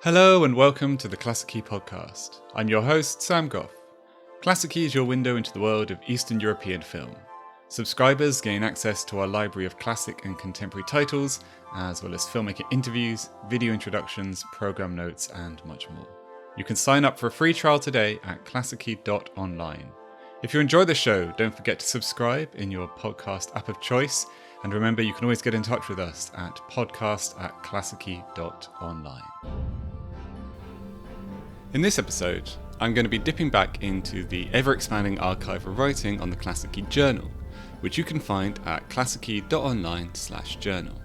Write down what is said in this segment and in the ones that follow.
Hello and welcome to the Klassiki Podcast. I'm your host, Sam Goff. Klassiki is your window into the world of Eastern European film. Subscribers gain access to our library of classic and contemporary titles, as well as filmmaker interviews, video introductions, program notes, and much more. You can sign up for a free trial today at klassiki.online. If you enjoy the show, don't forget to subscribe in your podcast app of choice, and remember you can always get in touch with us at podcast@klassiki.online. In this episode, I'm going to be dipping back into the ever-expanding archive of writing on the Klassiki Journal, which you can find at klassiki.online/journal.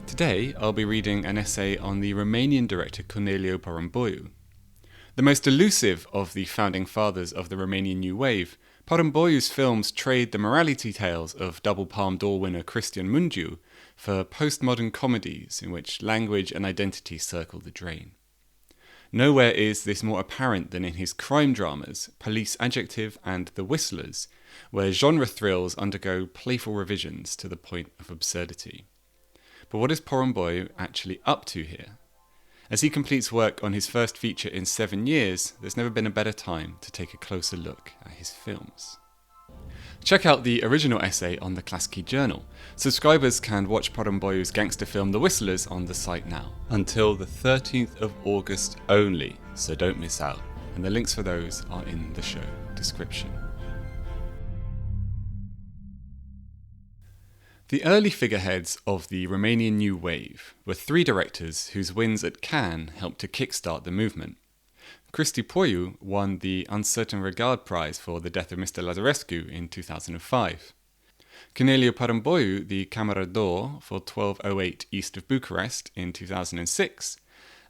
Today, I'll be reading an essay on the Romanian director Corneliu Porumboiu. The most elusive of the founding fathers of the Romanian New Wave, Porumboiu's films trade the morality tales of double Palme d'Or winner Cristian Mungiu for postmodern comedies in which language and identity circle the drain. Nowhere is this more apparent than in his crime dramas, Police Adjective and The Whistlers, where genre thrills undergo playful revisions to the point of absurdity. But what is Porumboiu actually up to here? As he completes work on his first feature in 7 years, there's never been a better time to take a closer look at his films. Check out the original essay on the Klassiki Journal. Subscribers can watch Porumboiu's gangster film The Whistlers on the site now, until the 13th of August only, so don't miss out, and the links for those are in the show description. The early figureheads of the Romanian New Wave were 3 directors whose wins at Cannes helped to kickstart the movement. Cristi Puiu won the Uncertain Regard Prize for The Death of Mr. Lazarescu in 2005. Corneliu Porumboiu the Camera d'Or for 1208 East of Bucharest in 2006.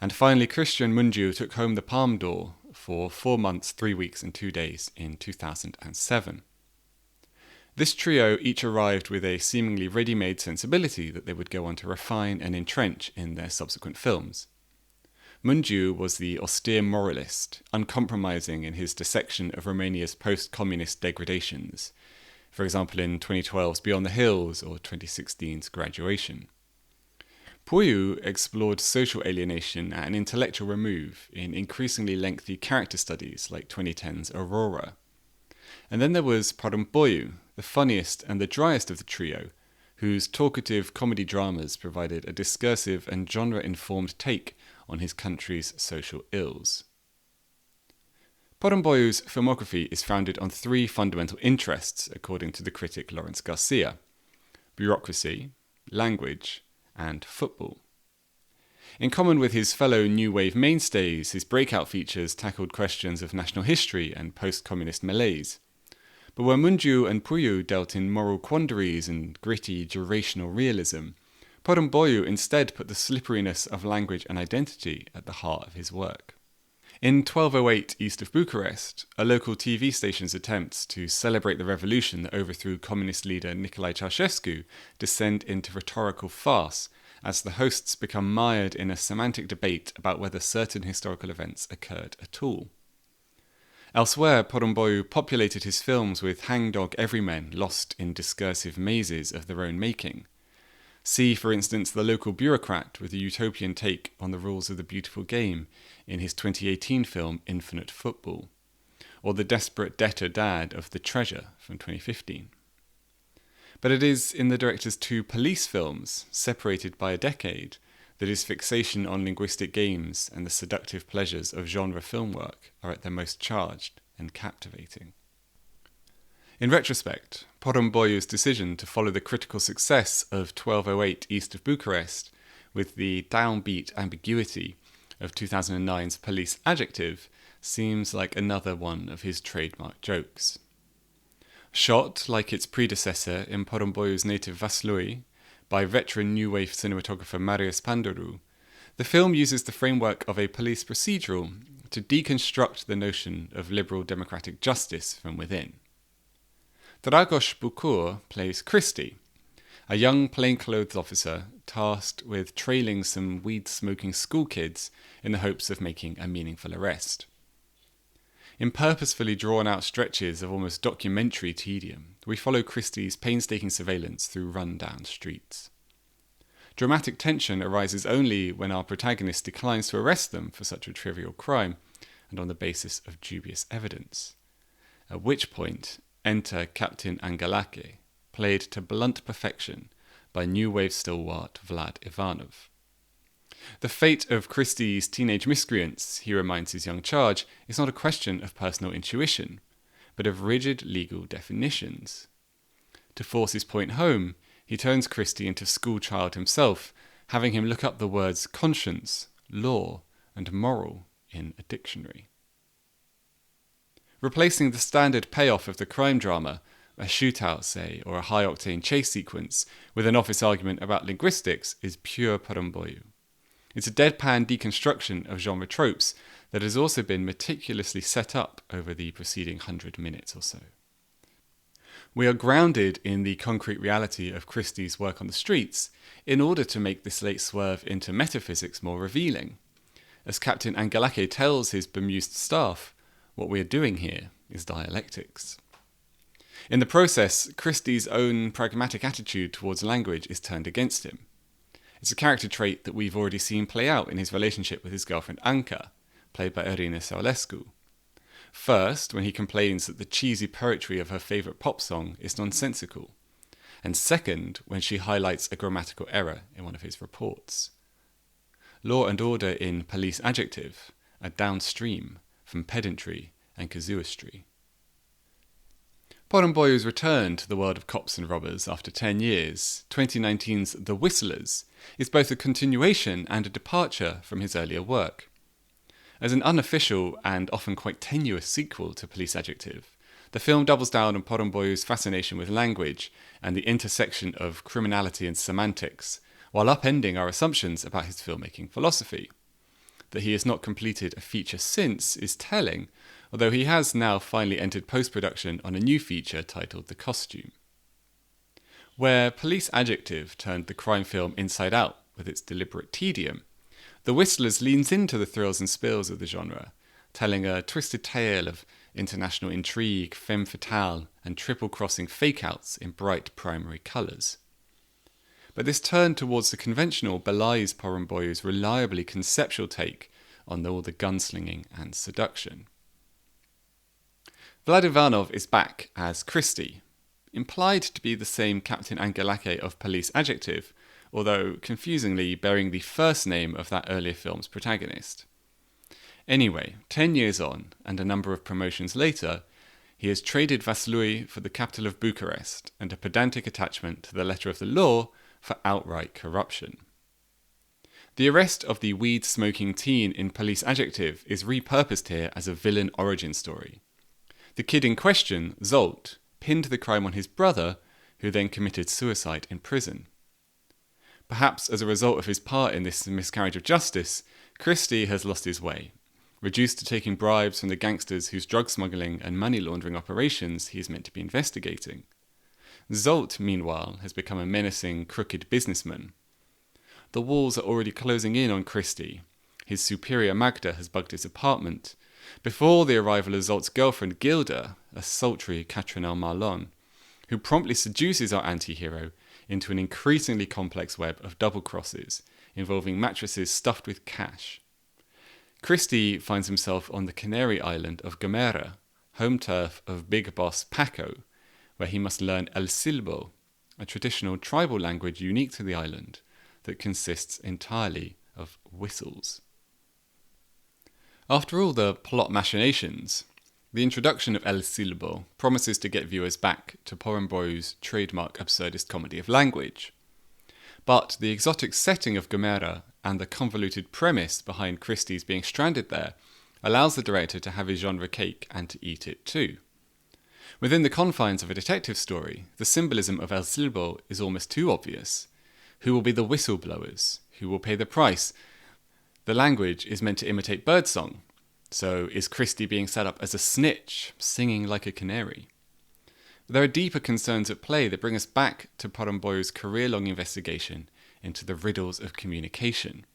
And finally Cristian Mungiu took home the Palme d'Or for 4 months, 3 weeks and 2 days in 2007. This trio each arrived with a seemingly ready-made sensibility that they would go on to refine and entrench in their subsequent films. Mungiu was the austere moralist, uncompromising in his dissection of Romania's post-communist degradations, for example in 2012's Beyond the Hills or 2016's Graduation. Puiu explored social alienation at an intellectual remove in increasingly lengthy character studies like 2010's Aurora. And then there was Porumboiu, the funniest and the driest of the trio, whose talkative comedy dramas provided a discursive and genre-informed take on his country's social ills. Porumboiu's filmography is founded on 3 fundamental interests, according to the critic Lawrence Garcia: bureaucracy, language, and football. In common with his fellow New Wave mainstays, his breakout features tackled questions of national history and post-communist malaise. But where Mungiu and Puiu dealt in moral quandaries and gritty, durational realism, Porumboiu instead put the slipperiness of language and identity at the heart of his work. In 1208 East of Bucharest, a local TV station's attempts to celebrate the revolution that overthrew communist leader Nicolae Ceausescu descend into rhetorical farce as the hosts become mired in a semantic debate about whether certain historical events occurred at all. Elsewhere, Porumboiu populated his films with hangdog everymen lost in discursive mazes of their own making. See, for instance, the local bureaucrat with a utopian take on the rules of the beautiful game in his 2018 film Infinite Football, or the desperate debtor dad of The Treasure from 2015. But it is in the director's 2 police films, separated by a decade, that his fixation on linguistic games and the seductive pleasures of genre film work are at their most charged and captivating. In retrospect, Porumboiu's decision to follow the critical success of 1208 East of Bucharest with the downbeat ambiguity of 2009's Police Adjective seems like another one of his trademark jokes. Shot, like its predecessor in Porumboiu's native Vaslui, by veteran New Wave cinematographer Marius Pandoru, the film uses the framework of a police procedural to deconstruct the notion of liberal democratic justice from within. Dragos Bucur plays Cristi, a young plainclothes officer tasked with trailing some weed-smoking schoolkids in the hopes of making a meaningful arrest. In purposefully drawn-out stretches of almost documentary tedium, we follow Cristi's painstaking surveillance through run-down streets. Dramatic tension arises only when our protagonist declines to arrest them for such a trivial crime and on the basis of dubious evidence. At which point, enter Captain Angalake, played to blunt perfection by New Wave stalwart Vlad Ivanov. The fate of Christie's teenage miscreants, he reminds his young charge, is not a question of personal intuition, but of rigid legal definitions. To force his point home, he turns Christie into schoolchild himself, having him look up the words conscience, law, and moral in a dictionary. Replacing the standard payoff of the crime drama, a shootout, say, or a high-octane chase sequence, with an office argument about linguistics is pure Porumboiu. It's a deadpan deconstruction of genre tropes that has also been meticulously set up over the preceding 100 minutes or so. We are grounded in the concrete reality of Christie's work on the streets in order to make this late swerve into metaphysics more revealing. As Captain Angalake tells his bemused staff, what we are doing here is dialectics. In the process, Christie's own pragmatic attitude towards language is turned against him. It's a character trait that we've already seen play out in his relationship with his girlfriend Anca, played by Irina Saulescu. First, when he complains that the cheesy poetry of her favourite pop song is nonsensical, and second, when she highlights a grammatical error in one of his reports. Law and order in Police Adjective are downstream from pedantry and casuistry. Porumboiu's return to the world of cops and robbers after 10 years, 2019's The Whistlers, is both a continuation and a departure from his earlier work. As an unofficial and often quite tenuous sequel to Police Adjective, the film doubles down on Porumboiu's fascination with language and the intersection of criminality and semantics, while upending our assumptions about his filmmaking philosophy. That he has not completed a feature since is telling, although he has now finally entered post-production on a new feature titled The Costume. Where Police Adjective turned the crime film inside out with its deliberate tedium, The Whistlers leans into the thrills and spills of the genre, telling a twisted tale of international intrigue, femme fatale, and triple-crossing fake-outs in bright primary colours. But this turn towards the conventional belies Porumboiu's reliably conceptual take on all the gunslinging and seduction. Vlad Ivanov is back as Christie, implied to be the same Captain Angalake of Police Adjective, although confusingly bearing the first name of that earlier film's protagonist. Anyway, 10 years on, and a number of promotions later, he has traded Vaslui for the capital of Bucharest and a pedantic attachment to the letter of the law for outright corruption. The arrest of the weed-smoking teen in Police Adjective is repurposed here as a villain origin story. The kid in question, Zolt, pinned the crime on his brother, who then committed suicide in prison. Perhaps as a result of his part in this miscarriage of justice, Christie has lost his way, reduced to taking bribes from the gangsters whose drug smuggling and money laundering operations he is meant to be investigating. Zolt, meanwhile, has become a menacing, crooked businessman. The walls are already closing in on Christie. His superior Magda has bugged his apartment, before the arrival of Zolt's girlfriend Gilda, a sultry Catrinelle Marlon, who promptly seduces our anti-hero into an increasingly complex web of double crosses involving mattresses stuffed with cash. Christie finds himself on the Canary Island of Gomera, home turf of big boss Paco, where he must learn El Silbo, a traditional tribal language unique to the island that consists entirely of whistles. After all the plot machinations, the introduction of El Silbo promises to get viewers back to Porumboiu's trademark absurdist comedy of language. But the exotic setting of Gomera and the convoluted premise behind Christie's being stranded there allows the director to have his genre cake and to eat it too. Within the confines of a detective story, the symbolism of El Silbo is almost too obvious. Who will be the whistleblowers? Who will pay the price? The language is meant to imitate birdsong, so is Christie being set up as a snitch, singing like a canary? There are deeper concerns at play that bring us back to Porumboiu's career-long investigation into the riddles of communication.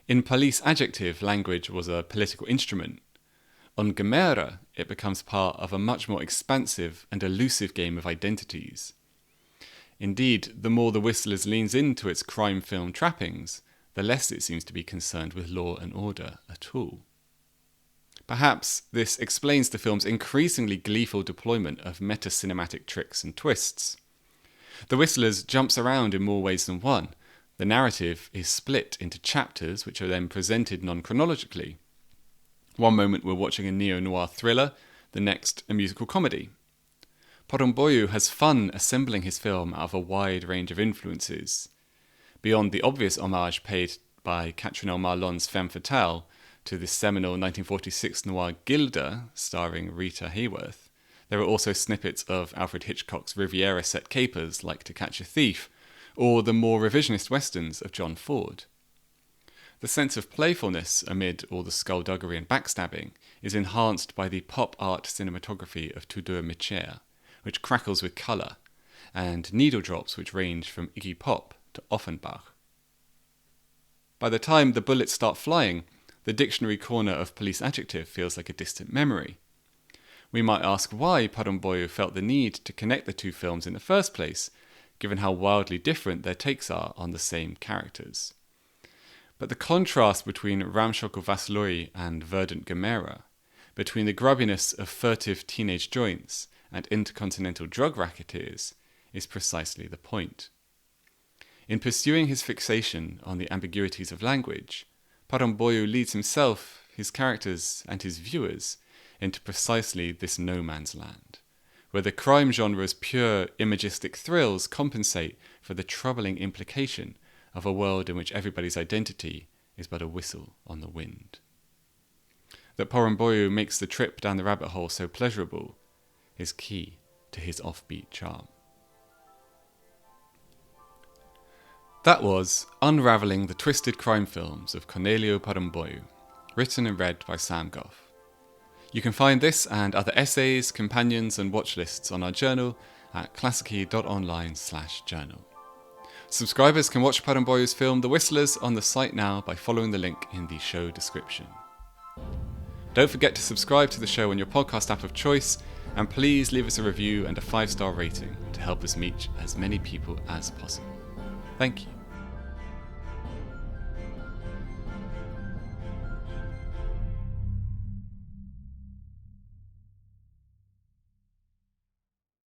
In Police Adjective, language was a political instrument. On Gomera, it becomes part of a much more expansive and elusive game of identities. Indeed, the more The Whistlers leans into its crime film trappings, the less it seems to be concerned with law and order at all. Perhaps this explains the film's increasingly gleeful deployment of meta-cinematic tricks and twists. The Whistlers jumps around in more ways than one. The narrative is split into chapters which are then presented non-chronologically. One moment we're watching a neo-noir thriller, the next a musical comedy. Porumboiu has fun assembling his film out of a wide range of influences. Beyond the obvious homage paid by Catherine Marlon's Femme Fatale to the seminal 1946 noir Gilda, starring Rita Hayworth, there are also snippets of Alfred Hitchcock's Riviera set capers like To Catch a Thief, or the more revisionist westerns of John Ford. The sense of playfulness amid all the skullduggery and backstabbing is enhanced by the pop art cinematography of Tudor Mitchell, which crackles with colour, and needle drops which range from Iggy Pop to Offenbach. By the time the bullets start flying, the dictionary corner of police adjective feels like a distant memory. We might ask why Porumboiu felt the need to connect the two films in the first place, given how wildly different their takes are on the same characters. But the contrast between Ramshoko Vaslui and Verdant Gamera, between the grubbiness of furtive teenage joints and intercontinental drug racketeers, is precisely the point. In pursuing his fixation on the ambiguities of language, Porumboiu leads himself, his characters, and his viewers into precisely this no man's land, where the crime genre's pure imagistic thrills compensate for the troubling implication of a world in which everybody's identity is but a whistle on the wind. That Porumboiu makes the trip down the rabbit hole so pleasurable is key to his offbeat charm. That was Unravelling the Twisted Crime Films of Corneliu Porumboiu, written and read by Sam Goff. You can find this and other essays, companions and watch lists on our journal at klassiki.online/journal. Subscribers can watch Porumboiu's film The Whistlers on the site now by following the link in the show description. Don't forget to subscribe to the show on your podcast app of choice, and please leave us a review and a 5-star rating to help us reach as many people as possible. Thank you.